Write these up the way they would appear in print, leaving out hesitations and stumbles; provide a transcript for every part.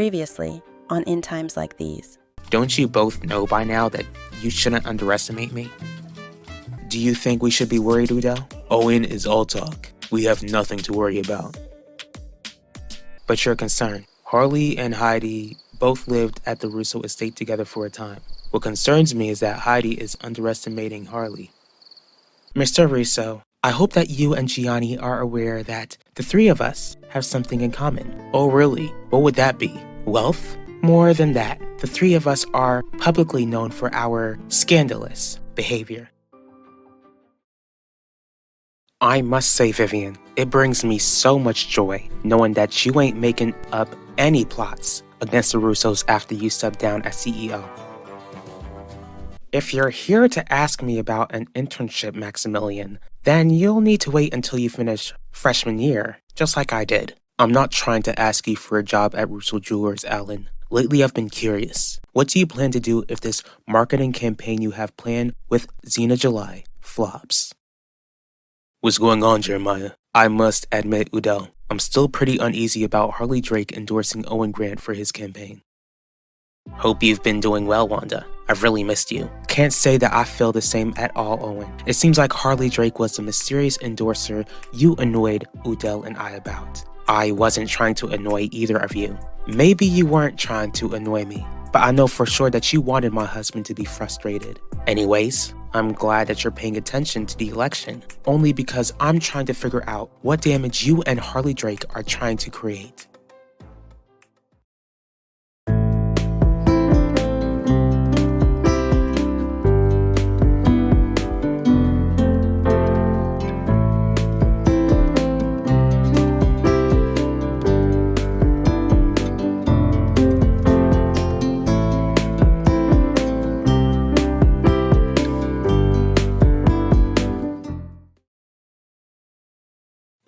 Previously on In Times Like These. Don't you both know by now that you shouldn't underestimate me? Do you think we should be worried, Udell? Owen is all talk. We have nothing to worry about. But you're concerned. Harley and Heidi both lived at the Russo estate together for a time. What concerns me is that Heidi is underestimating Harley. Mr. Russo, I hope that you and Gianni are aware that the three of us have something in common. Oh really? What would that be? Wealth? More than that, the three of us are publicly known for our scandalous behavior. I must say, Vivian, it brings me so much joy knowing that you ain't making up any plots against the Russos after you stepped down as CEO. If you're here to ask me about an internship, Maximilian, then you'll need to wait until you finish freshman year, just like I did. I'm not trying to ask you for a job at Russo Jewelers, Alan. Lately, I've been curious. What do you plan to do if this marketing campaign you have planned with Xena July flops? What's going on, Jeremiah? I must admit, Udell, I'm still pretty uneasy about Harley Drake endorsing Owen Grant for his campaign. Hope you've been doing well, Wanda. I've really missed you. Can't say that I feel the same at all, Owen. It seems like Harley Drake was the mysterious endorser you annoyed Udell and I about. I wasn't trying to annoy either of you. Maybe you weren't trying to annoy me, but I know for sure that you wanted my husband to be frustrated. Anyways, I'm glad that you're paying attention to the election, only because I'm trying to figure out what damage you and Harley Drake are trying to create.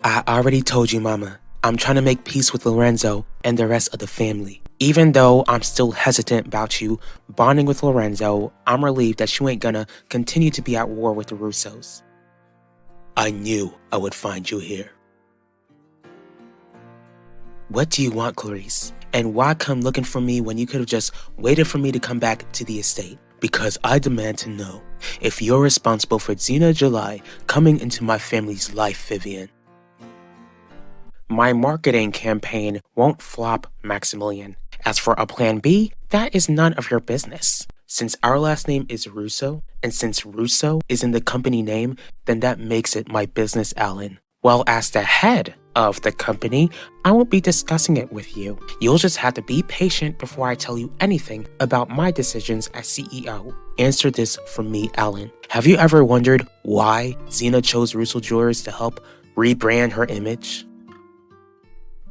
I already told you, Mama. I'm trying to make peace with Lorenzo and the rest of the family. Even though I'm still hesitant about you bonding with Lorenzo, I'm relieved that you ain't gonna continue to be at war with the Russos. I knew I would find you here. What do you want, Clarice? And why come looking for me when you could have just waited for me to come back to the estate? Because I demand to know if you're responsible for Xena July coming into my family's life, Vivian. My marketing campaign won't flop, Maximilian. As for a plan B, that is none of your business. Since our last name is Russo, and since Russo is in the company name, then that makes it my business, Alan. Well, as the head of the company, I won't be discussing it with you. You'll just have to be patient before I tell you anything about my decisions as CEO. Answer this from me, Alan. Have you ever wondered why Xena chose Russo Jewelers to help rebrand her image?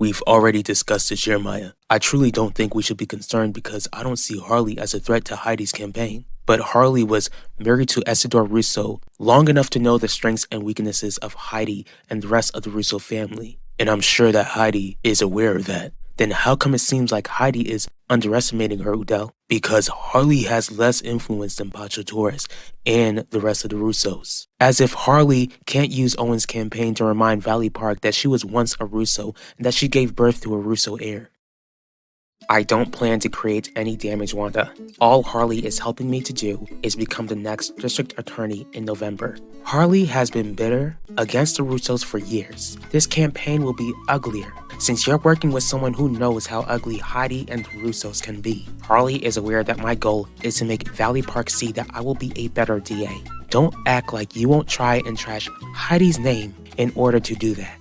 We've already discussed this, Jeremiah. I truly don't think we should be concerned because I don't see Harley as a threat to Heidi's campaign. But Harley was married to Isidore Russo long enough to know the strengths and weaknesses of Heidi and the rest of the Russo family. And I'm sure that Heidi is aware of that. Then how come it seems like Heidi is underestimating her, Udell? Because Harley has less influence than Pacho Torres and the rest of the Russos. As if Harley can't use Owen's campaign to remind Valley Park that she was once a Russo and that she gave birth to a Russo heir. I don't plan to create any damage, Wanda. All Harley is helping me to do is become the next district attorney in November. Harley has been bitter against the Russos for years. This campaign will be uglier, since you're working with someone who knows how ugly Heidi and the Russos can be. Harley is aware that my goal is to make Valley Park see that I will be a better DA. Don't act like you won't try and trash Heidi's name in order to do that.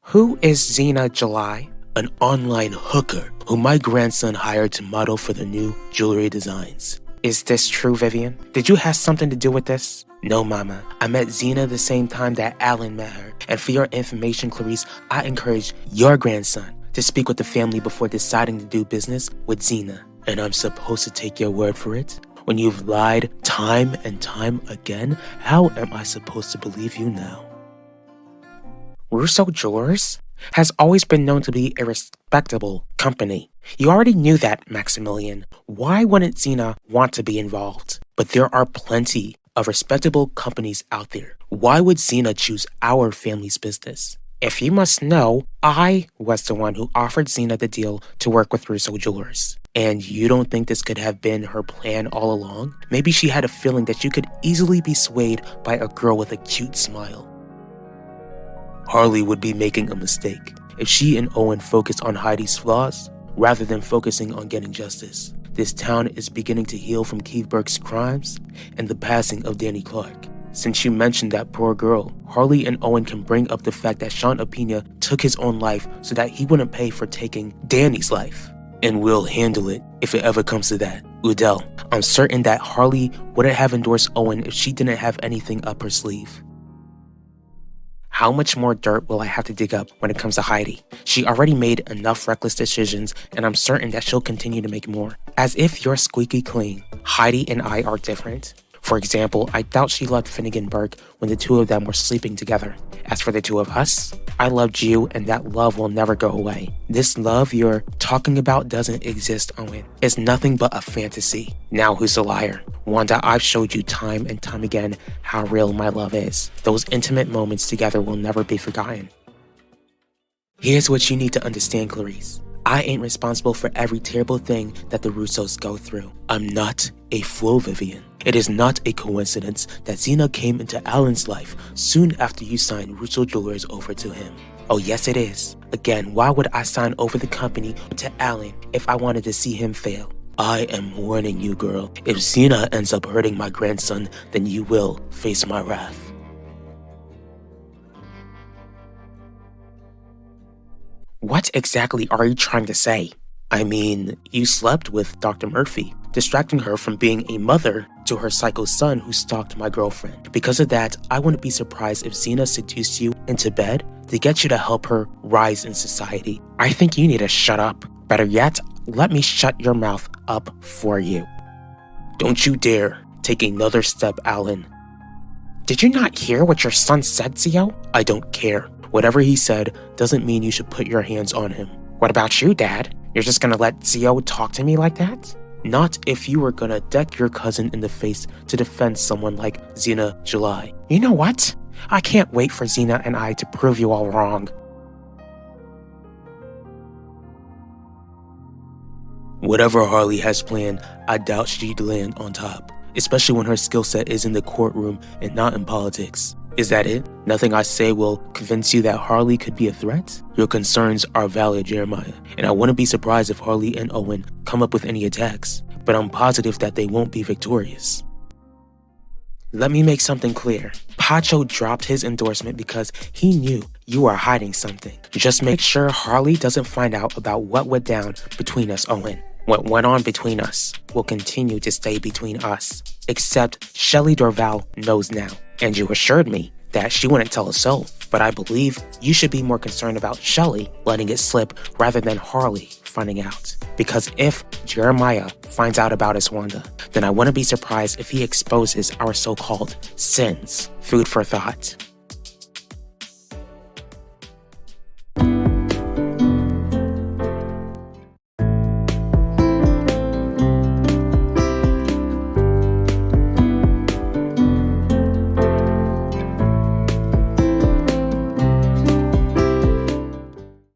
Who is Xena July? An online hooker who my grandson hired to model for the new jewelry designs. Is this true, Vivian? Did you have something to do with this? No, Mama. I met Xena the same time that Alan met her. And for your information, Clarice, I encourage your grandson to speak with the family before deciding to do business with Xena. And I'm supposed to take your word for it? When you've lied time and time again, how am I supposed to believe you now? Russo Jewelers has always been known to be a respectable company. You already knew that, Maximilian. Why wouldn't Xena want to be involved? But there are plenty of respectable companies out there. Why would Xena choose our family's business? If you must know, I was the one who offered Xena the deal to work with Russo Jewelers. And you don't think this could have been her plan all along? Maybe she had a feeling that you could easily be swayed by a girl with a cute smile. Harley would be making a mistake if she and Owen focused on Heidi's flaws rather than focusing on getting justice. This town is beginning to heal from Keith Burke's crimes and the passing of Danny Clark. Since you mentioned that poor girl, Harley and Owen can bring up the fact that Sean Apina took his own life so that he wouldn't pay for taking Danny's life. And we'll handle it if it ever comes to that. Udell, I'm certain that Harley wouldn't have endorsed Owen if she didn't have anything up her sleeve. How much more dirt will I have to dig up when it comes to Heidi? She already made enough reckless decisions, and I'm certain that she'll continue to make more. As if you're squeaky clean, Heidi and I are different. For example, I doubt she loved Finnegan Burke when the two of them were sleeping together. As for the two of us, I loved you, and that love will never go away. This love you're talking about doesn't exist, Owen. It's nothing but a fantasy. Now who's the liar? Wanda, I've showed you time and time again how real my love is. Those intimate moments together will never be forgotten. Here's what you need to understand, Clarice. I ain't responsible for every terrible thing that the Russos go through. I'm not a fool, Vivian. It is not a coincidence that Xena came into Alan's life soon after you signed Russo Jewelers over to him. Oh yes it is. Again, why would I sign over the company to Alan if I wanted to see him fail? I am warning you, girl. If Xena ends up hurting my grandson, then you will face my wrath. What exactly are you trying to say? I mean, you slept with Dr. Murphy, distracting her from being a mother to her psycho son who stalked my girlfriend. Because of that, I wouldn't be surprised if Xena seduced you into bed to get you to help her rise in society. I think you need to shut up. Better yet, let me shut your mouth up for you. Don't you dare take another step, Alan. Did you not hear what your son said, Zio? I don't care. Whatever he said doesn't mean you should put your hands on him. What about you, Dad? You're just gonna let Zio talk to me like that? Not if you were gonna deck your cousin in the face to defend someone like Xena July. You know what? I can't wait for Xena and I to prove you all wrong. Whatever Harley has planned, I doubt she'd land on top, especially when her skill set is in the courtroom and not in politics. Is that it? Nothing I say will convince you that Harley could be a threat? Your concerns are valid, Jeremiah, and I wouldn't be surprised if Harley and Owen come up with any attacks, but I'm positive that they won't be victorious. Let me make something clear. Pacho dropped his endorsement because he knew you are hiding something. Just make sure Harley doesn't find out about what went down between us, Owen. What went on between us will continue to stay between us, except Shelley Dorval knows now. And you assured me that she wouldn't tell a soul, but I believe you should be more concerned about Shelley letting it slip rather than Harley finding out. Because if Jeremiah finds out about us, Wanda, then I wouldn't be surprised if he exposes our so-called sins. Food for thought.